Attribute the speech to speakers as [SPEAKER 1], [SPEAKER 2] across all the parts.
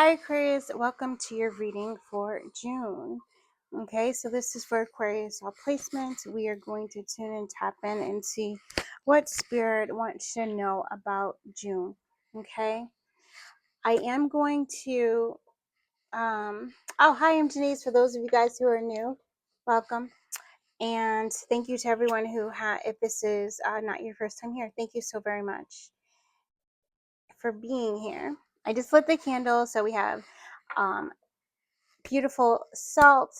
[SPEAKER 1] Hi Aquarius, welcome to your reading for June. Okay, so this is for Aquarius all placement. We are going to tune and tap in and see what Spirit wants to know about June. Okay, I am going to, oh, hi, I'm Jenese. For those of you guys who are new, welcome. And thank you to everyone who if this is not your first time here, thank you so very much for being here. I just lit the candle, so we have um, beautiful salt,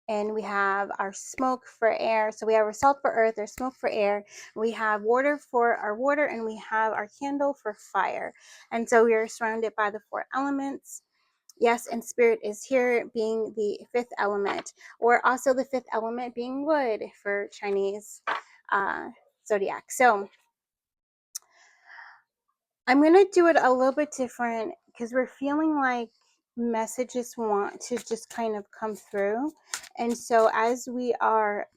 [SPEAKER 1] and we have our smoke for air. So we have our salt for earth, our smoke for air, we have water for our water, and we have our candle for fire. And so we are surrounded by the four elements. Yes, and Spirit is here being the fifth element, or also the fifth element being wood for Chinese zodiac. So I'm going to do it a little bit different because we're feeling like messages want to just kind of come through. And so as we are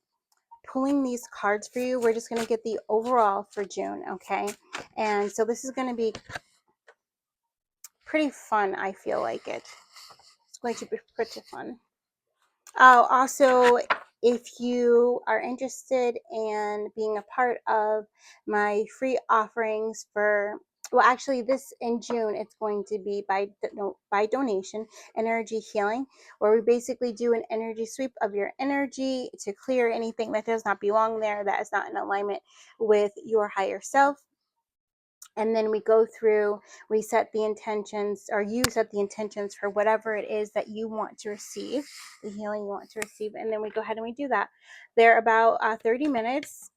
[SPEAKER 1] pulling these cards for you, we're just going to get the overall for June, okay? And so this is going to be pretty fun. I feel like it's going to be pretty fun. Oh, also, if you are interested in being a part of my free offerings for, well, actually, this in June, it's going to be by donation, energy healing, where we basically do an energy sweep of your energy to clear anything that does not belong there, that is not in alignment with your higher self. And then we go through, we set the intentions, or you set the intentions for whatever it is that you want to receive, the healing you want to receive. And then we go ahead and we do that. They're about 30 minutes.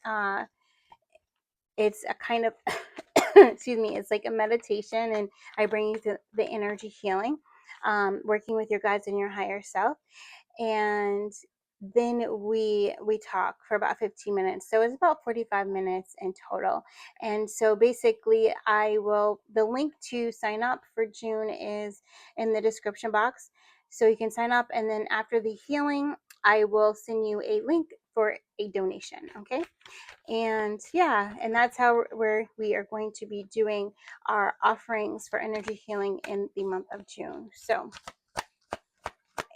[SPEAKER 1] It's a kind of, excuse me, it's like a meditation, and I bring you to the energy healing, working with your guides and your higher self. And then we talk for about 15 minutes, so it's about 45 minutes in total. And so basically the link to sign up for June is in the description box, so you can sign up, and then after the healing I will send you a link for a donation. Okay, and yeah, and that's how we are going to be doing our offerings for energy healing in the month of June. So,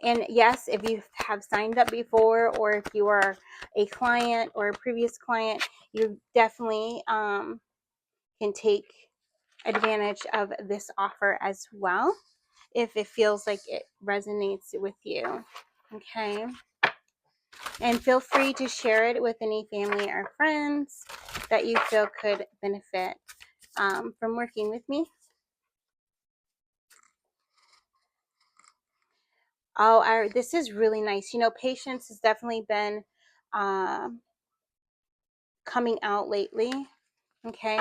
[SPEAKER 1] and yes, if you have signed up before, or if you are a client or a previous client, you definitely can take advantage of this offer as well, if it feels like it resonates with you. Okay. And feel free to share it with any family or friends that you feel could benefit from working with me. Oh, this is really nice. You know, patience has definitely been coming out lately. Okay.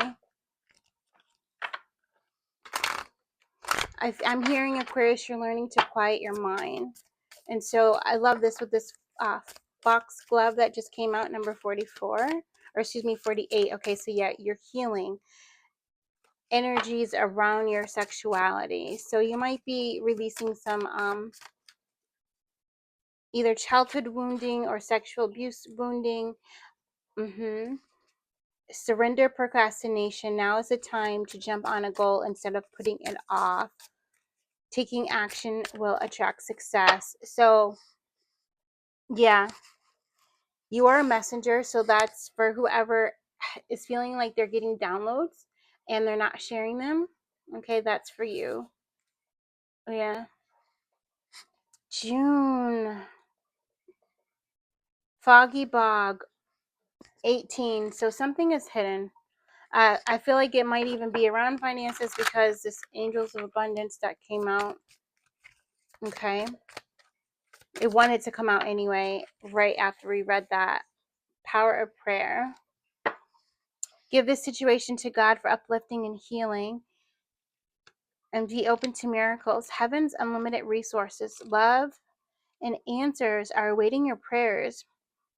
[SPEAKER 1] I'm hearing, Aquarius, you're learning to quiet your mind. And so I love this with this fox glove that just came out, number 44, or excuse me, 48. Okay, so yeah, you're healing energies around your sexuality. So you might be releasing some either childhood wounding or sexual abuse wounding. Surrender procrastination. Now is the time to jump on a goal instead of putting it off. Taking action will attract success. So yeah, you are a messenger. So that's for whoever is feeling like they're getting downloads and they're not sharing them. Okay, that's for you. Yeah. June. Foggy Bog. 18. So something is hidden. I feel like it might even be around finances, because this Angels of Abundance that came out. Okay. It wanted to come out anyway, right after we read that. Power of prayer. Give this situation to God for uplifting and healing, and be open to miracles. Heaven's unlimited resources, love, and answers are awaiting your prayers.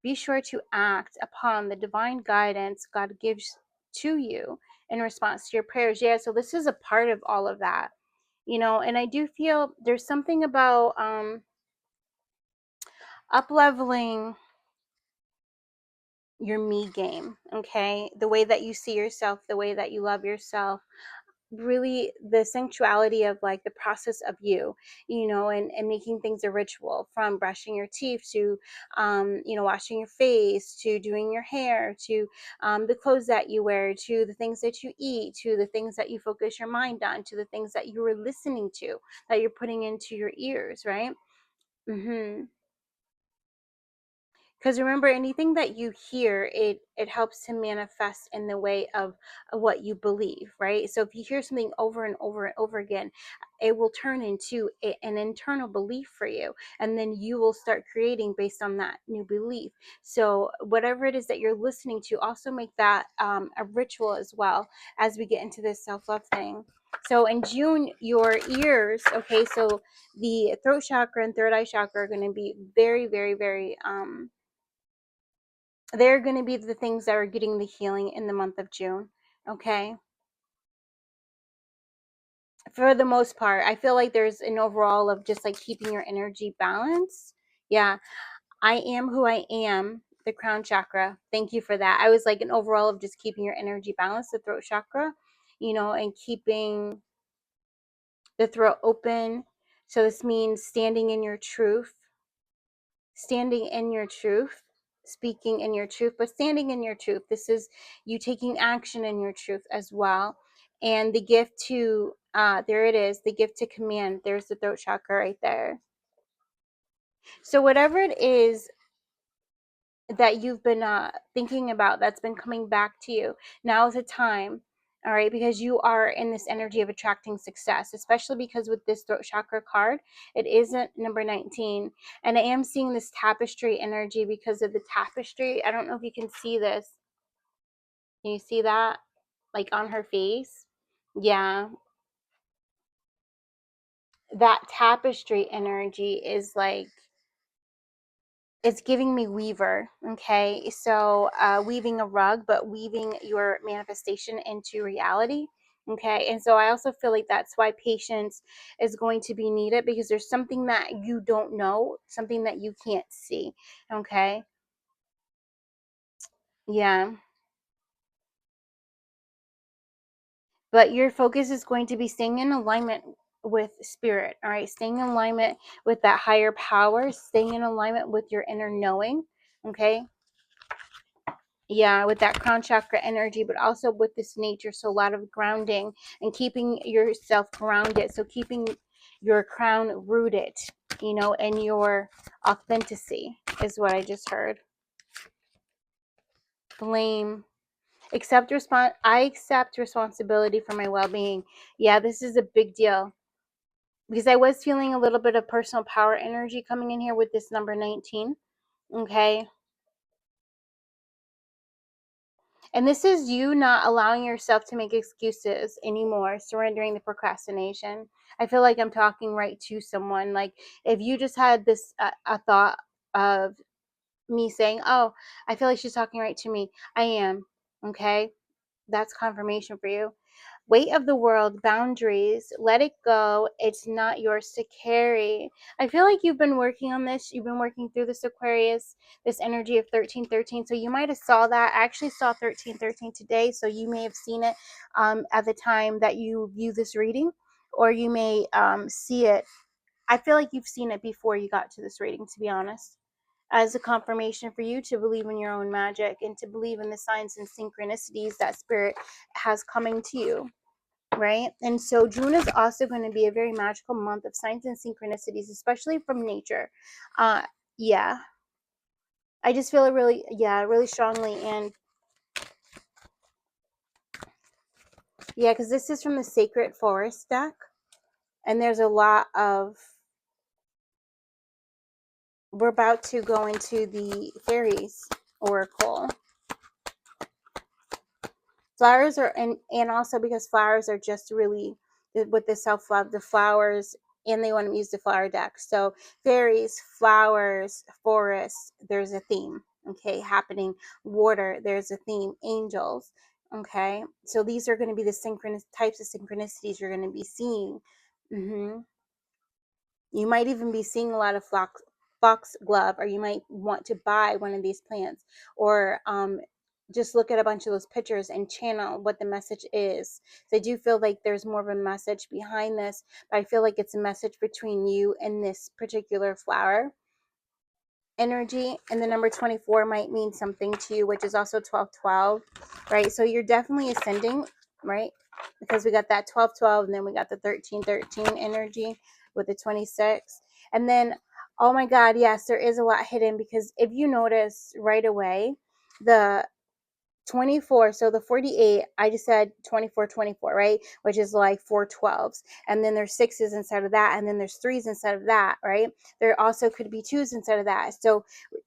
[SPEAKER 1] Be sure to act upon the divine guidance God gives to you in response to your prayers. Yeah, so this is a part of all of that, you know, and I do feel there's something about up-leveling your me game. Okay, the way that you see yourself, the way that you love yourself, really the sensuality of like the process of you, and making things a ritual, from brushing your teeth to, washing your face, to doing your hair, to the clothes that you wear, to the things that you eat, to the things that you focus your mind on, to the things that you are listening to, that you're putting into your ears, right? Mm-hmm. Because remember, anything that you hear, it helps to manifest in the way of what you believe, right? So if you hear something over and over and over again, it will turn into an internal belief for you, and then you will start creating based on that new belief. So whatever it is that you're listening to, also make that a ritual as well, as we get into this self-love thing. So in June, your ears, okay, so the throat chakra and third eye chakra are going to be very, very, very they're going to be the things that are getting the healing in the month of June. Okay. For the most part, I feel like there's an overall of just like keeping your energy balanced. Yeah. I am who I am, the crown chakra. Thank you for that. I was like an overall of just keeping your energy balanced, the throat chakra, and keeping the throat open. So this means standing in your truth, standing in your truth, speaking in your truth, but standing in your truth. This is you taking action in your truth as well. And the gift to, there it is, the gift to command. There's the throat chakra right there. So whatever it is that you've been thinking about, that's been coming back to you, now is the time. All right, because you are in this energy of attracting success, especially because with this throat chakra card, it isn't number 19. And I am seeing this tapestry energy because of the tapestry. I don't know if you can see this. Can you see that? Like on her face? Yeah. That tapestry energy is like, it's giving me weaver. Okay, so weaving a rug, but weaving your manifestation into reality. Okay, and so I also feel like that's why patience is going to be needed, because there's something that you don't know, something that you can't see. Okay, yeah, but your focus is going to be staying in alignment with spirit. All right, staying in alignment with that higher power, staying in alignment with your inner knowing. Okay, yeah, with that crown chakra energy, but also with this nature. So a lot of grounding and keeping yourself grounded. So keeping your crown rooted, and your authenticity is what I just heard. Blame. I accept responsibility for my well-being. Yeah, this is a big deal, because I was feeling a little bit of personal power energy coming in here with this number 19. Okay. And this is you not allowing yourself to make excuses anymore, surrendering the procrastination. I feel like I'm talking right to someone. Like, if you just had this a thought of me saying, "Oh, I feel like she's talking right to me." I am. Okay? That's confirmation for you. Weight of the world, boundaries, let it go. It's not yours to carry. I feel like you've been working on this. You've been working through this Aquarius, this energy of 1313. So you might have saw that. I actually saw 1313 today. So you may have seen it at the time that you view this reading, or you may see it. I feel like you've seen it before you got to this reading, to be honest, as a confirmation for you to believe in your own magic and to believe in the signs and synchronicities that spirit has coming to you, right? And so June is also going to be a very magical month of signs and synchronicities, especially from nature. uh yeah, I just feel it really, yeah, really strongly. And yeah, because this is from the Sacred Forest deck, and there's a lot of, we're about to go into the fairies oracle. Flowers are, and also because flowers are just really, with the self-love, the flowers, and they want to use the flower deck. So fairies, flowers, forests, there's a theme, okay, happening. Water, there's a theme. Angels, okay. So these are going to be the synchronous types of synchronicities you're going to be seeing. You might even be seeing a lot of foxglove, or you might want to buy one of these plants, or just look at a bunch of those pictures and channel what the message is. So I do feel like there's more of a message behind this, but I feel like it's a message between you and this particular flower energy. And the number 24 might mean something to you, which is also 1212, right? So you're definitely ascending, right? Because we got that 1212 and then we got the 1313 energy with the 26. And then, oh my God, yes, there is a lot hidden, because if you notice right away, the 24, so the 48, I just said 24 24, right, which is like 4 12s, and then there's sixes inside of that, and then there's threes inside of that, right? There also could be twos inside of that. So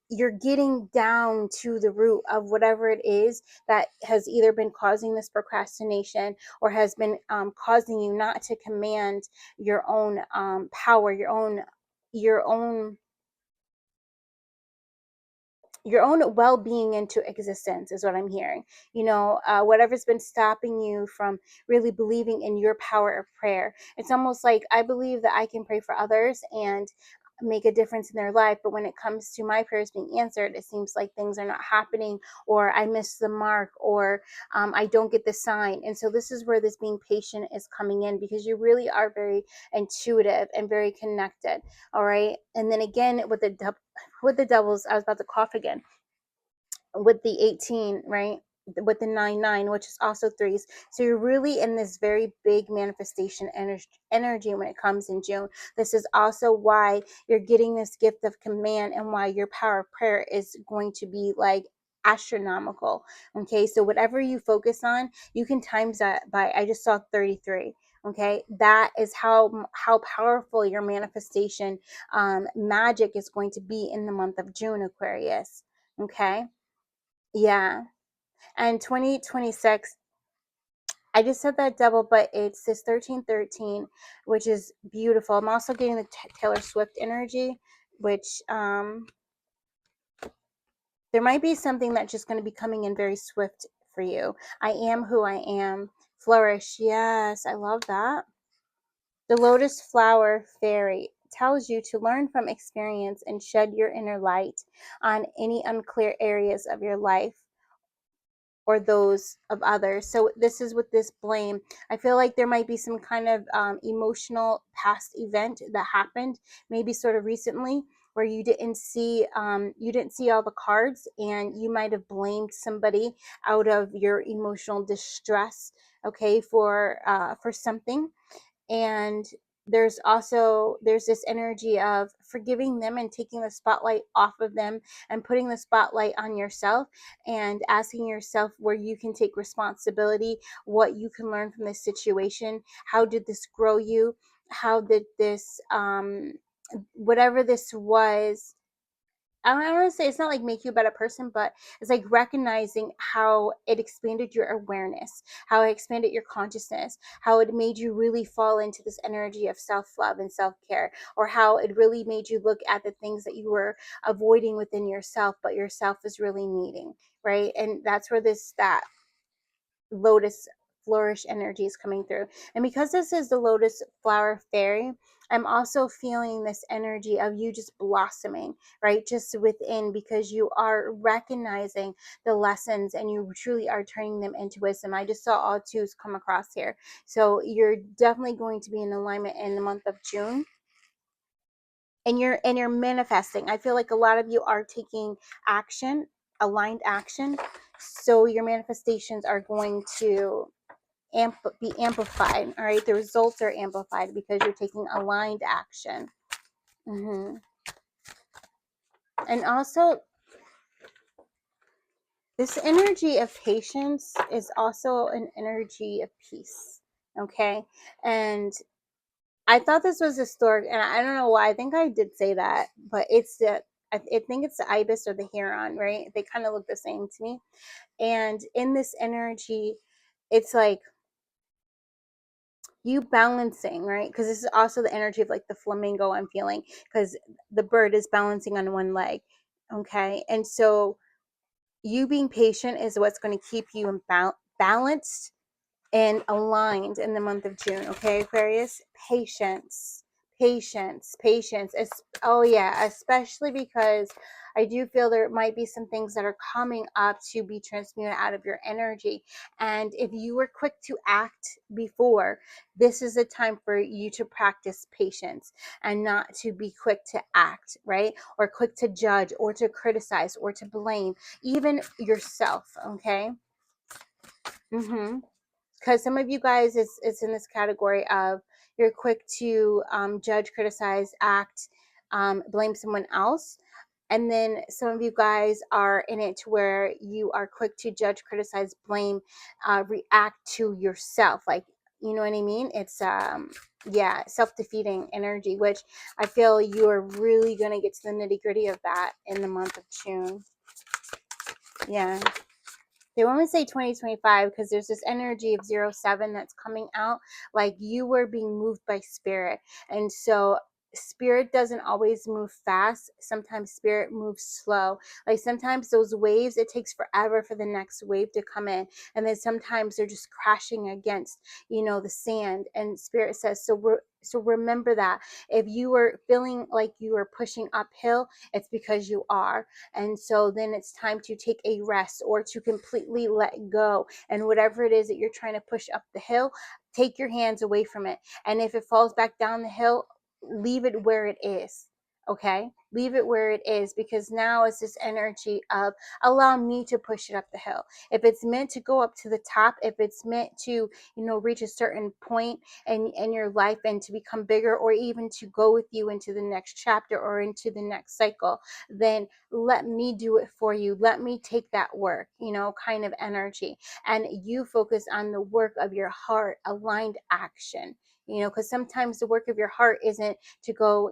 [SPEAKER 1] you're getting down to the root of whatever it is that has either been causing this procrastination or has been causing you not to command your own power, your own well-being into existence, is what I'm hearing. Whatever's been stopping you from really believing in your power of prayer. It's almost like, I believe that I can pray for others and make a difference in their life, but when it comes to my prayers being answered, it seems like things are not happening, or I miss the mark, or I don't get the sign. And so this is where this being patient is coming in, because you really are very intuitive and very connected. All right. And then again, with the doubles, I was about to cough again, with the 18, right? With the 9 9, which is also threes. So you're really in this very big manifestation energy when it comes in June. This is also why you're getting this gift of command, and why your power of prayer is going to be like astronomical. Okay, so whatever you focus on, you can times that by, I just saw 33. Okay, that is how powerful your manifestation magic is going to be in the month of June, Aquarius. Okay. Yeah. And 2026, I just said that double, but it's this 1313, which is beautiful. I'm also getting the Taylor Swift energy, which there might be something that's just going to be coming in very swift for you. I am who I am. Flourish. Yes, I love that. The lotus flower fairy tells you to learn from experience and shed your inner light on any unclear areas of your life or those of others. So this is with this blame. I feel like there might be some kind of emotional past event that happened, maybe sort of recently, where you didn't see all the cards, and you might have blamed somebody out of your emotional distress, okay, for something. And there's this energy of forgiving them and taking the spotlight off of them and putting the spotlight on yourself, and asking yourself where you can take responsibility, what you can learn from this situation. How did this grow you? How did this whatever this was, I don't want to say, it's not like make you a better person, but it's like recognizing how it expanded your awareness, how it expanded your consciousness, how it made you really fall into this energy of self-love and self-care, or how it really made you look at the things that you were avoiding within yourself, but yourself is really needing, right? And that's where that lotus flourish energy is coming through. And because this is the lotus flower fairy, I'm also feeling this energy of you just blossoming, right? Just within, because you are recognizing the lessons and you truly are turning them into wisdom. I just saw all twos come across here. So you're definitely going to be in alignment in the month of June. And you're manifesting. I feel like a lot of you are taking action, aligned action. So your manifestations are going to be amplified. All right, the results are amplified because you're taking aligned action. And also, this energy of patience is also an energy of peace. Okay, and I thought this was a stork, and I don't know why. I think I did say that, but I think it's the ibis or the heron, right? They kind of look the same to me. And in this energy, it's like you balancing, right? Because this is also the energy of like the flamingo I'm feeling, because the bird is balancing on one leg. Okay. And so you being patient is what's going to keep you balanced and aligned in the month of June. Okay, Aquarius? Patience. Patience. Oh yeah, especially because I do feel there might be some things that are coming up to be transmuted out of your energy. And if you were quick to act before, this is a time for you to practice patience and not to be quick to act, right? Or quick to judge or to criticize or to blame, even yourself, okay? Because some of you guys, it's in this category of you're quick to judge, criticize, act, blame someone else. And then some of you guys are in it to where you are quick to judge, criticize, blame, react to yourself. Like, you know what I mean? It's, yeah, self-defeating energy, which I feel you are really going to get to the nitty gritty of that in the month of June. Yeah. They want to say 2025 because there's this energy of 07 that's coming out, like you were being moved by spirit. And so spirit doesn't always move fast. Sometimes spirit moves slow. Like sometimes those waves, it takes forever for the next wave to come in. And then sometimes they're just crashing against, the sand. And spirit says, so remember that if you were feeling like you were pushing uphill, it's because you are. And so then it's time to take a rest or to completely let go. And whatever it is that you're trying to push up the hill, take your hands away from it. And if it falls back down the hill, leave it where it is. Okay, leave it where it is, because now it's this energy of allow me to push it up the hill. If it's meant to go up to the top, if it's meant to, reach a certain point in your life and to become bigger, or even to go with you into the next chapter or into the next cycle, then let me do it for you. Let me take that work, kind of energy. And you focus on the work of your heart, aligned action. Because sometimes the work of your heart isn't to go,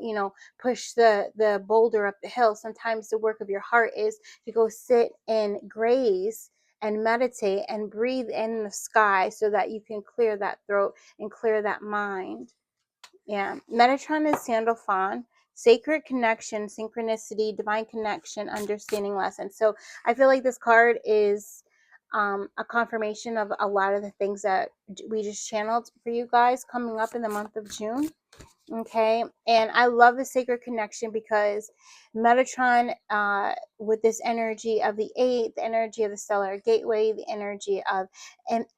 [SPEAKER 1] push the boulder up the hill. Sometimes the work of your heart is to go sit and graze and meditate and breathe in the sky so that you can clear that throat and clear that mind. Yeah. Metatron is Sandalphon, sacred connection, synchronicity, divine connection, understanding lessons. So I feel like this card is a confirmation of a lot of the things that we just channeled for you guys coming up in the month of June. Okay, and I love the sacred connection because Metatron, with this energy of the eight, the energy of the stellar gateway, the energy of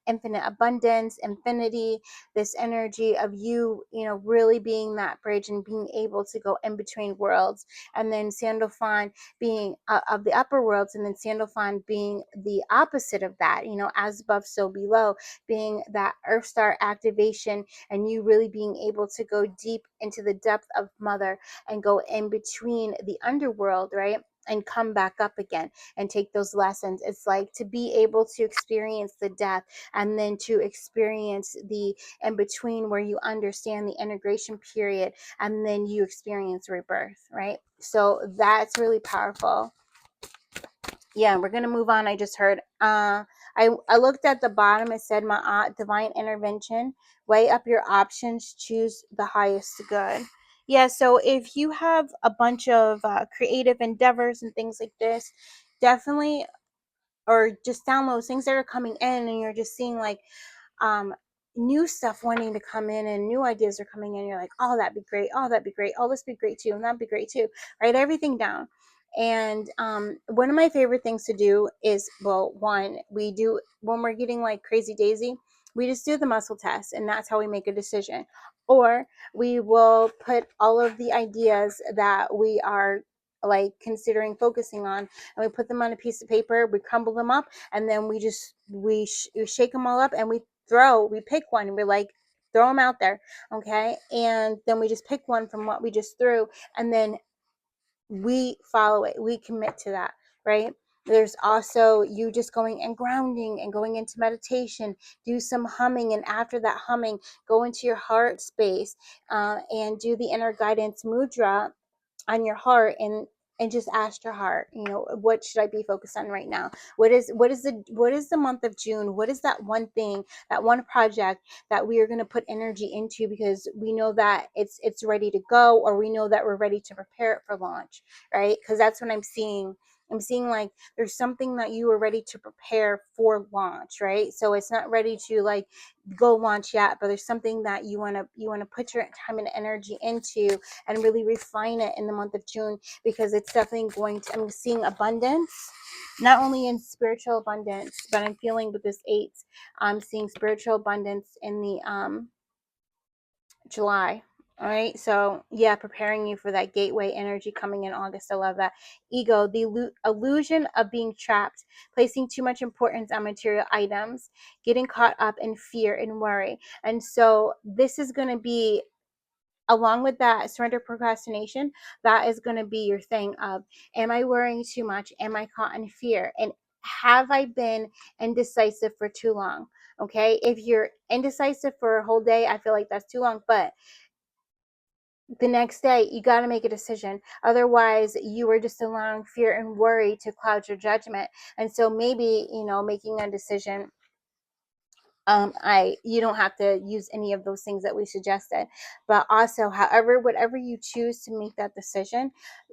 [SPEAKER 1] infinite abundance, infinity, this energy of you, really being that bridge and being able to go in between worlds, and then Sandalphon being of the upper worlds, and then Sandalphon being the opposite of that, as above, so below, being that Earth Star activation, and you really being able to go deep into the depth of mother and go in between the underworld, right? And come back up again and take those lessons. It's like to be able to experience the death and then to experience the in between where you understand the integration period and then you experience rebirth, right? So that's really powerful. Yeah, we're gonna move on. I just heard. I looked at the bottom. It said, "My divine intervention. Weigh up your options. Choose the highest good." Yeah. So if you have a bunch of creative endeavors and things like this, definitely, or just downloads things that are coming in, and you're just seeing like um new stuff wanting to come in and new ideas are coming in. You're like, oh, that'd be great. Oh, that'd be great. Oh, this would be great too. And that'd be great too. Write everything down. And one of my favorite things to do is, well, one, we do when we're getting like crazy daisy, we just do the muscle test, and that's how we make a decision. Or we will put all of the ideas that we are like considering focusing on, and we put them on a piece of paper, we crumble them up, and then we shake them all up, and we pick one, and we're like, throw them out there. Okay, and then we just pick one from what we just threw, and then we follow it, we commit to that, right? There's also you just going and grounding and going into meditation, do some humming, and after that humming, go into your heart space, and do the inner guidance mudra on your heart, and just ask your heart, what should I be focused on right now? What is the month of June? What is that one thing, that one project that we are going to put energy into, because we know that it's ready to go, or we know that we're ready to prepare it for launch, right? Because that's what I'm seeing I'm seeing like there's something that you are ready to prepare for launch, right? So it's not ready to like go launch yet, but there's something that you want to put your time and energy into and really refine it in the month of June, because it's definitely going to, I'm seeing abundance, not only in spiritual abundance, but I'm feeling with this 8, I'm seeing spiritual abundance in the July. All right, so yeah, preparing you for that gateway energy coming in August. I love that. Ego, the illusion of being trapped, placing too much importance on material items, getting caught up in fear and worry. And so this is going to be, along with that surrender procrastination, that is going to be your thing of, am I worrying too much? Am I caught in fear? And have I been indecisive for too long? Okay, if you're indecisive for a whole day, I feel like that's too long, but the next day you got to make a decision. Otherwise you are just allowing fear and worry to cloud your judgment. And so maybe, making a decision, you don't have to use any of those things that we suggested, but also however, whatever you choose to make that decision,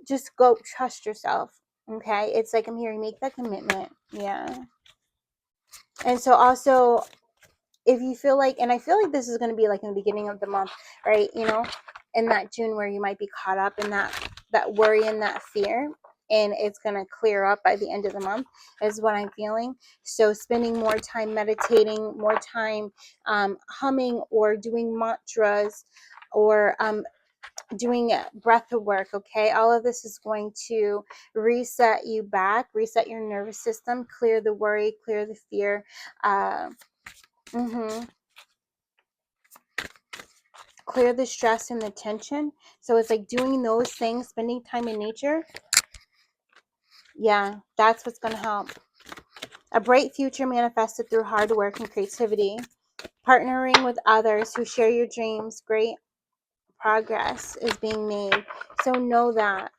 [SPEAKER 1] just go trust yourself. Okay, it's like I'm hearing, make that commitment. Yeah. And so also, if you feel like, and I feel like this is going to be like in the beginning of the month, right? In that June where you might be caught up in that worry and that fear, and it's going to clear up by the end of the month is what I'm feeling. So spending more time meditating, more time humming or doing mantras, or doing breath work. Okay, all of this is going to reset you back, reset your nervous system, clear the worry, clear the fear. Mm-hmm. Clear the stress and the tension. So it's like doing those things, spending time in nature. Yeah, that's what's going to help. A bright future manifested through hard work and creativity. Partnering with others who share your dreams. Great progress is being made. So know that.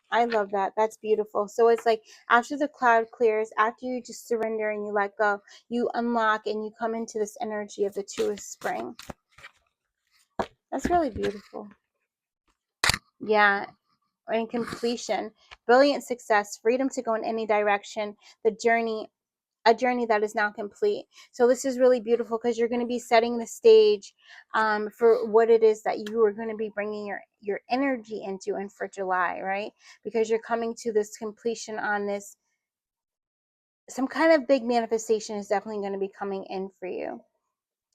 [SPEAKER 1] I love that. That's beautiful. So it's like after the cloud clears, after you just surrender and you let go, you unlock and you come into this energy of the 2 of spring. That's really beautiful. Yeah. And completion, brilliant success, freedom to go in any direction, the journey, a journey that is now complete. So this is really beautiful because you're going to be setting the stage for what it is that you are going to be bringing your energy into, and for July, right? Because you're coming to this completion on this, some kind of big manifestation is definitely going to be coming in for you.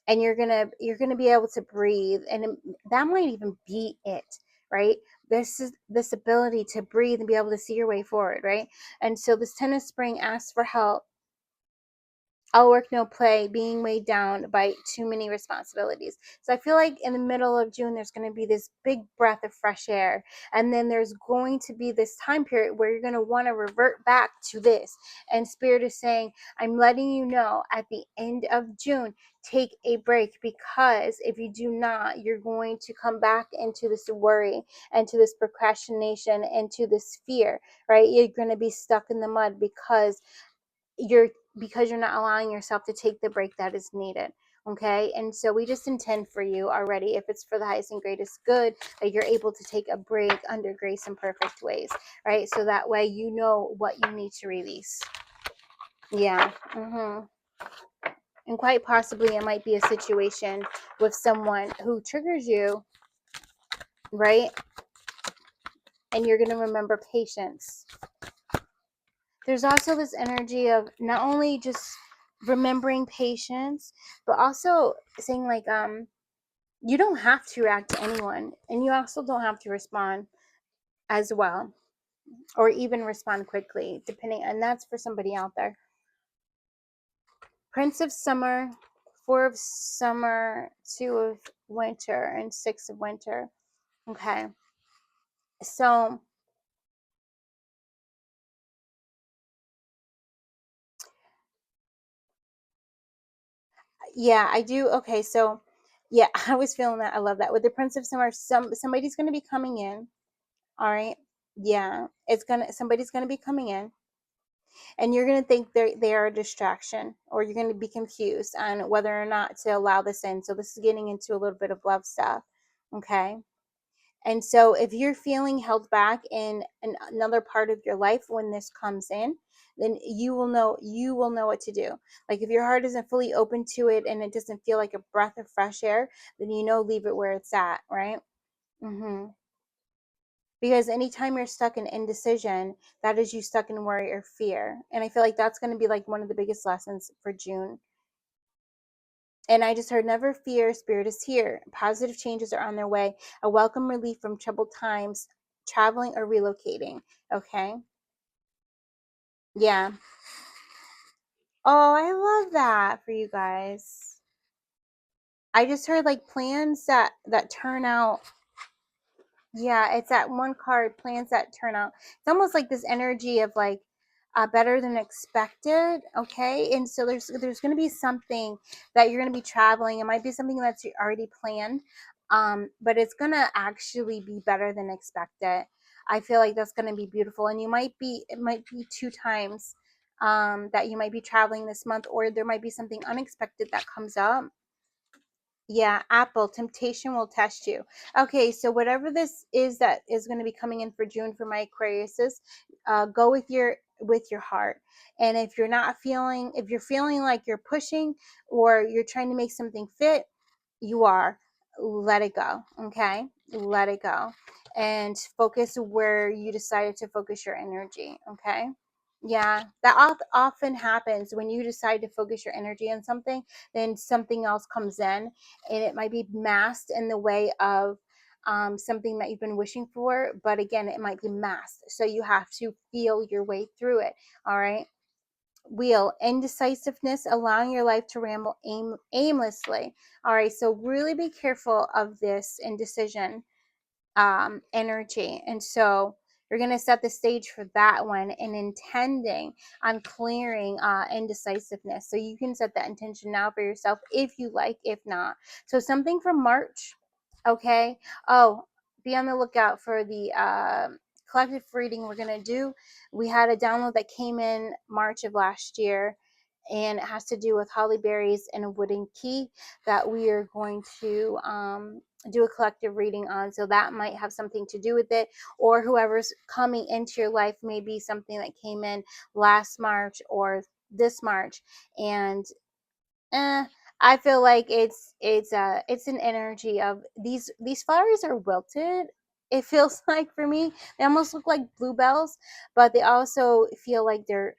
[SPEAKER 1] And you're gonna be able to breathe, and that might even be it, right? This ability to breathe and be able to see your way forward, right? And so this 10 of spring asks for help. All work, no play, being weighed down by too many responsibilities. So I feel like in the middle of June, there's going to be this big breath of fresh air. And then there's going to be this time period where you're going to want to revert back to this. And Spirit is saying, I'm letting you know at the end of June, take a break, because if you do not, you're going to come back into this worry, into this procrastination, into this fear, right? You're going to be stuck in the mud because you're not allowing yourself to take the break that is needed. Okay, and so we just intend for you already, if it's for the highest and greatest good, that you're able to take a break under grace and perfect ways, right? So that way you know what you need to release. Yeah. And quite possibly it might be a situation with someone who triggers you, right? And you're going to remember patience. There's also this energy of not only just remembering patience, but also saying like, you don't have to react to anyone, and you also don't have to respond as well, or even respond quickly, depending, and that's for somebody out there. Prince of Summer, 4 of Summer, 2 of Winter, and 6 of Winter. Okay, so yeah, I do. Okay, so yeah, I was feeling that. I love that. With the Prince of Summer, somebody's going to be coming in. All right. Yeah, somebody's gonna be coming in, and you're gonna think they are a distraction, or you're gonna be confused on whether or not to allow this in. So this is getting into a little bit of love stuff. Okay. And so if you're feeling held back in another part of your life when this comes in, then you will know what to do. Like if your heart isn't fully open to it and it doesn't feel like a breath of fresh air, then leave it where it's at, right? Mm-hmm. Because anytime you're stuck in indecision, that is you stuck in worry or fear. And I feel like that's going to be like one of the biggest lessons for June. And I just heard, never fear, spirit is here. Positive changes are on their way. A welcome relief from troubled times, traveling or relocating. Okay. Yeah. Oh, I love that for you guys. I just heard like plans that turn out. Yeah, it's that one card, plans that turn out. It's almost like this energy of like better than expected. Okay, and so there's going to be something that you're going to be traveling. It might be something that's already planned, but it's going to actually be better than expected. I feel like that's going to be beautiful, and it might be 2 times that you might be traveling this month, or there might be something unexpected that comes up. Yeah, Apple, temptation will test you. Okay, so whatever this is that is going to be coming in for June for my Aquariuses, go with your heart. And if you're feeling like you're pushing or you're trying to make something fit, you are. Let it go. Okay, let it go, and focus where you decided to focus your energy. Okay. Yeah, that often happens when you decide to focus your energy on something, then something else comes in, and it might be masked in the way of something that you've been wishing for. But again, it might be masked. So you have to feel your way through it. All right. Wheel, indecisiveness, allowing your life to ramble aimlessly. All right. So really be careful of this indecision energy. And so you're going to set the stage for that one and intending on clearing indecisiveness. So you can set that intention now for yourself if you like, if not. So something from March, okay? Oh, be on the lookout for the collective reading we're going to do. We had a download that came in March of last year, and it has to do with holly berries and a wooden key that we are going to do a collective reading on. So that might have something to do with it, or whoever's coming into your life may be something that came in last March or this March. And I feel like it's an energy of these flowers are wilted. It feels like for me, they almost look like bluebells, but they also feel like they're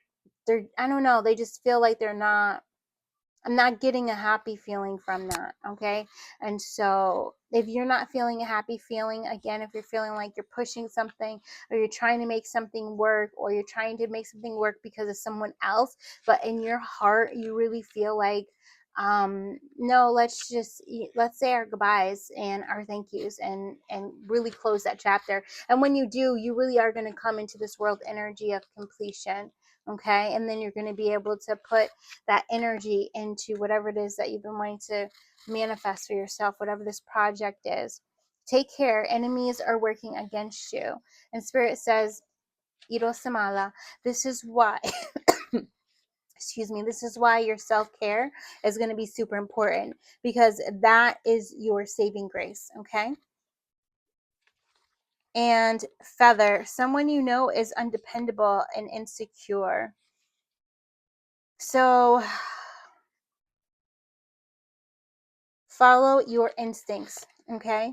[SPEAKER 1] I don't know, they just feel like they're not. I'm not getting a happy feeling from that. Okay. And so if you're not feeling a happy feeling, again, if you're feeling like you're pushing something or you're trying to make something work or you're trying to make something work because of someone else, but in your heart, you really feel like, no, let's say our goodbyes and our thank yous and really close that chapter. And when you do, you really are going to come into this world energy of completion. Okay. And then you're going to be able to put that energy into whatever it is that you've been wanting to manifest for yourself, whatever this project is. Take care. Enemies are working against you. And Spirit says, Iro Samala, this is why, excuse me, this is why your self-care is going to be super important, because that is your saving grace. Okay. And Feather, someone you know is undependable and insecure. So follow your instincts. Okay.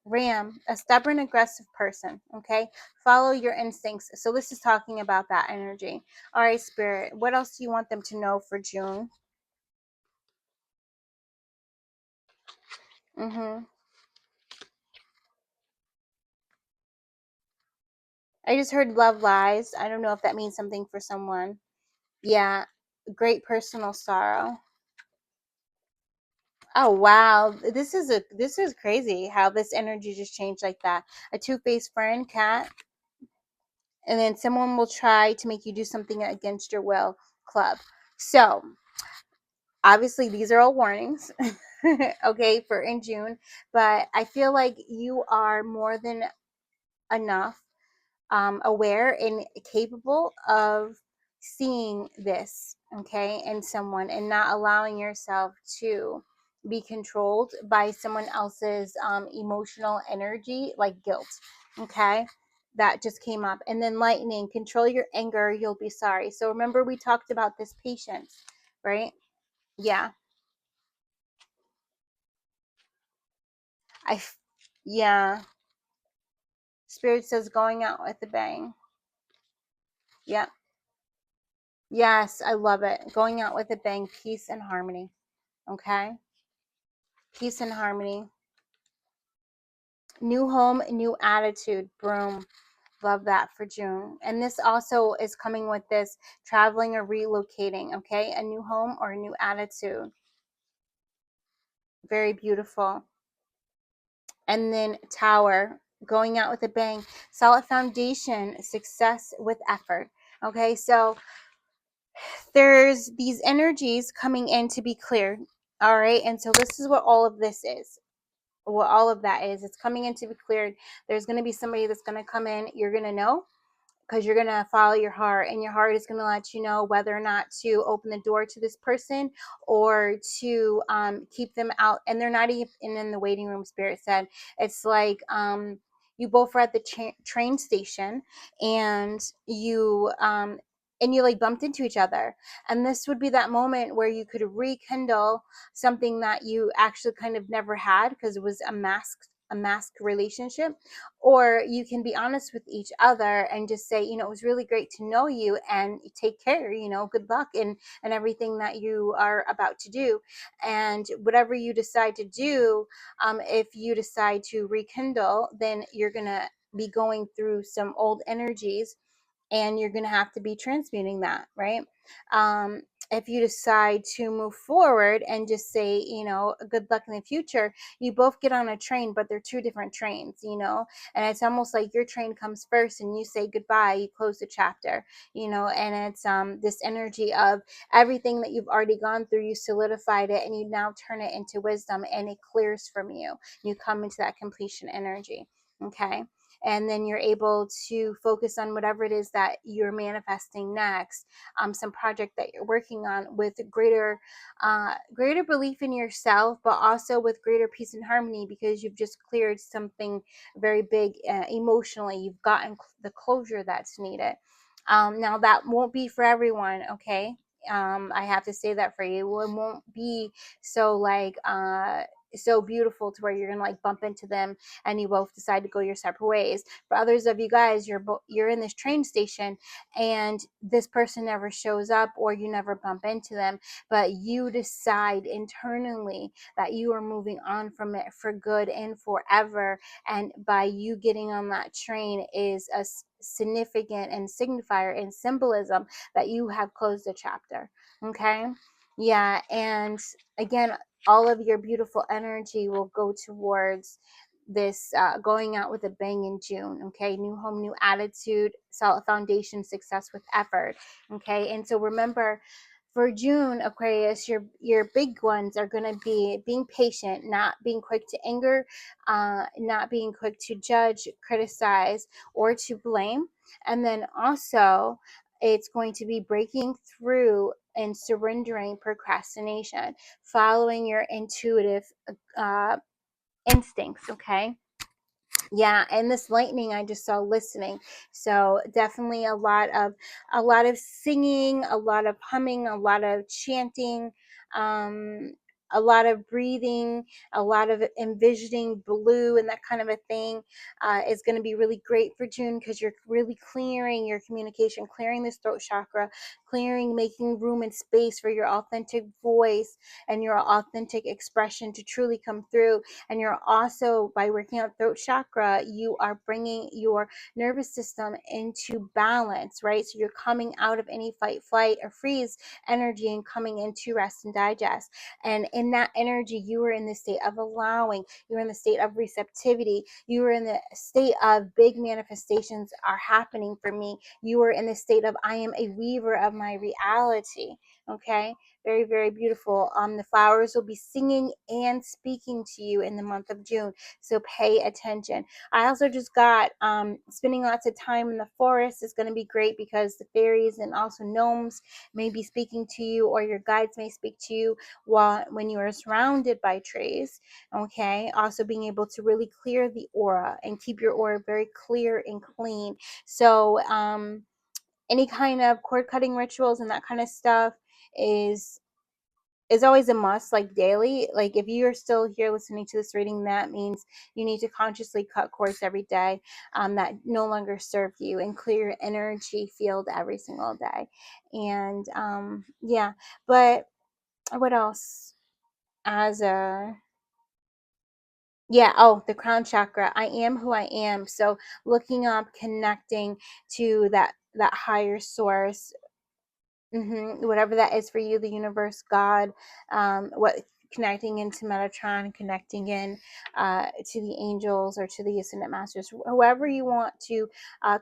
[SPEAKER 1] Ram, a stubborn, aggressive person. Okay. Follow your instincts. So this is talking about that energy. All right, Spirit. What else do you want them to know for June? I just heard love lies. I don't know if that means something for someone. Yeah. Great personal sorrow. Oh wow. This is crazy how this energy just changed like that. A two-faced friend, cat, and then someone will try to make you do something against your will, club. So obviously these are all warnings. Okay, for in June, but I feel like you are more than enough aware and capable of seeing this, okay, in someone and not allowing yourself to be controlled by someone else's emotional energy, like guilt. Okay, that just came up. And then lightning, control your anger, you'll be sorry. So remember, we talked about this patience, right? Yeah. I, yeah. Spirit says going out with a bang. Yeah. Yes, I love it. Going out with a bang, peace and harmony. Okay. Peace and harmony. New home, new attitude. Boom. Love that for June. And this also is coming with this traveling or relocating. Okay. A new home or a new attitude. Very beautiful. And then Tower, going out with a bang. Solid foundation, success with effort. Okay. So there's these energies coming in to be cleared. All right. And so this is what all of this is. What all of that is. It's coming in to be cleared. There's going to be somebody that's going to come in. You're going to know, because you're going to follow your heart, and your heart is going to let you know whether or not to open the door to this person or to keep them out. And they're not even in the waiting room. Spirit said it's like you both were at the train station, and you like bumped into each other, and this would be that moment where you could rekindle something that you actually kind of never had, because it was a mask relationship. Or you can be honest with each other and just say, it was really great to know you, and take care, good luck and everything that you are about to do. And whatever you decide to do, if you decide to rekindle, then you're going to be going through some old energies, and you're going to have to be transmuting that, right? um, if you decide to move forward and just say, good luck in the future, you both get on a train, but they're two different trains, and it's almost like your train comes first and you say goodbye, you close the chapter, and it's this energy of everything that you've already gone through, you solidified it, and you now turn it into wisdom, and it clears from you. You come into that completion energy. Okay. And then you're able to focus on whatever it is that you're manifesting next, some project that you're working on, with greater belief in yourself, but also with greater peace and harmony, because you've just cleared something very big emotionally. You've gotten the closure that's needed. Now that won't be for everyone, okay? I have to say that for you. It won't be so so beautiful to where you're gonna like bump into them and you both decide to go your separate ways. For others of you guys, you're in this train station, and this person never shows up, or you never bump into them, but you decide internally that you are moving on from it for good and forever. And by you getting on that train is a significant and signifier and symbolism that you have closed a chapter. Okay. Yeah. And again, all of your beautiful energy will go towards this going out with a bang in June. Okay. New home, new attitude, solid foundation, success with effort. Okay. And so remember, for June, Aquarius, your big ones are going to be being patient, not being quick to anger, not being quick to judge, criticize, or to blame. And then also, it's going to be breaking through and surrendering procrastination, following your intuitive uh, instincts. Okay. Yeah, and this lightning I just saw listening. So definitely a lot of singing, a lot of humming, a lot of chanting, um a lot of breathing, a lot of envisioning blue and that kind of a thing is going to be really great for June, because you're really clearing your communication, clearing this throat chakra, clearing, making room and space for your authentic voice and your authentic expression to truly come through. And you're also, by working out throat chakra, you are bringing your nervous system into balance, right? So you're coming out of any fight, flight, or freeze energy and coming into rest and digest. And in that energy, you are in the state of allowing, you're in the state of receptivity, you are in the state of big manifestations are happening for me. You are in the state of I am a weaver of my reality. Okay, very, very beautiful. The flowers will be singing and speaking to you in the month of June, so pay attention. I also just got spending lots of time in the forest is going to be great because the fairies and also gnomes may be speaking to you, or your guides may speak to you when you are surrounded by trees. Okay, also being able to really clear the aura and keep your aura very clear and clean. So any kind of cord cutting rituals and that kind of stuff is always a must, like daily. Like if you are still here listening to this reading, that means you need to consciously cut cords every day that no longer serve you, and clear your energy field every single day. And yeah, but what else? As a Yeah, oh, the crown chakra. I am who I am. So looking up, connecting to that higher source, whatever that is for you, the universe, God, what connecting into Metatron, connecting in to the angels or to the ascendant masters, whoever you want to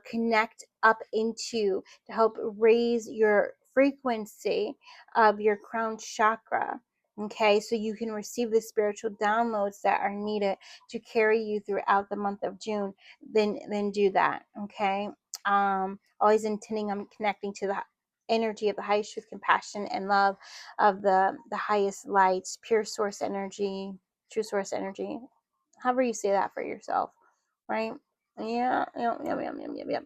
[SPEAKER 1] connect up into to help raise your frequency of your crown chakra. Okay, so you can receive the spiritual downloads that are needed to carry you throughout the month of June. Then do that. Okay, always intending on connecting to the energy of the highest truth, compassion, and love of the highest light, pure source energy, true source energy. However you say that for yourself, right? Yeah, yeah, yeah, yeah, yeah, yeah.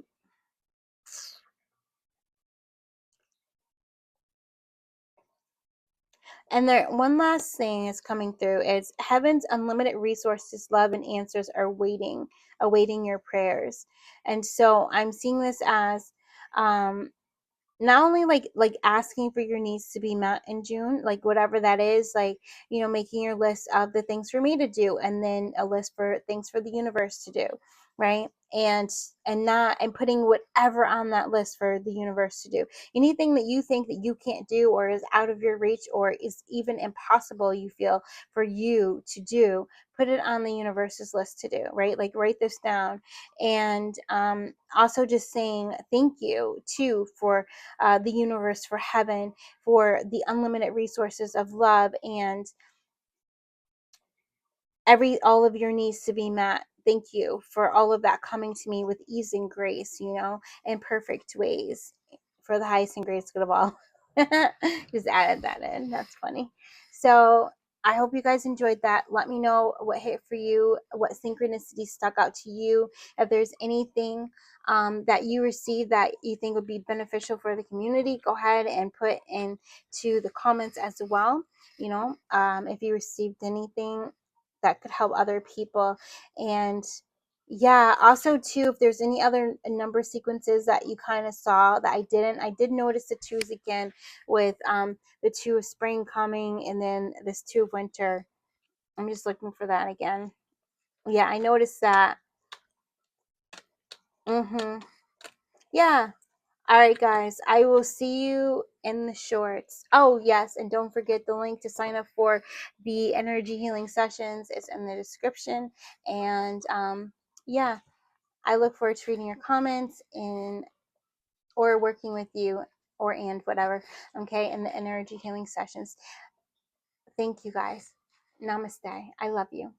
[SPEAKER 1] And there, one last thing is coming through is heaven's unlimited resources, love, and answers are awaiting your prayers. And so I'm seeing this as um, not only like asking for your needs to be met in June, like whatever that is, like, making your list of the things for me to do, and then a list for things for the universe to do, right? And putting whatever on that list for the universe to do. Anything that you think that you can't do, or is out of your reach, or is even impossible, you feel, for you to do, put it on the universe's list to do, right? Like write this down. And also just saying thank you too for the universe, for heaven, for the unlimited resources of love, and all of your needs to be met. Thank you for all of that coming to me with ease and grace, in perfect ways, for the highest and greatest good of all. Just added that in. That's funny. So I hope you guys enjoyed that. Let me know what hit for you, what synchronicity stuck out to you. If there's anything that you received that you think would be beneficial for the community, go ahead and put into the comments as well. If you received anything that could help other people. And yeah, also too, if there's any other number sequences that you kind of saw that I did notice the twos again, with the two of spring coming, and then this two of winter. I'm just looking for that again. Yeah, I noticed that. Yeah. All right, guys, I will see you in the shorts. Oh, yes, and don't forget the link to sign up for the energy healing sessions is in the description. And yeah, I look forward to reading your comments or working with you, and whatever, okay, in the energy healing sessions. Thank you, guys. Namaste. I love you.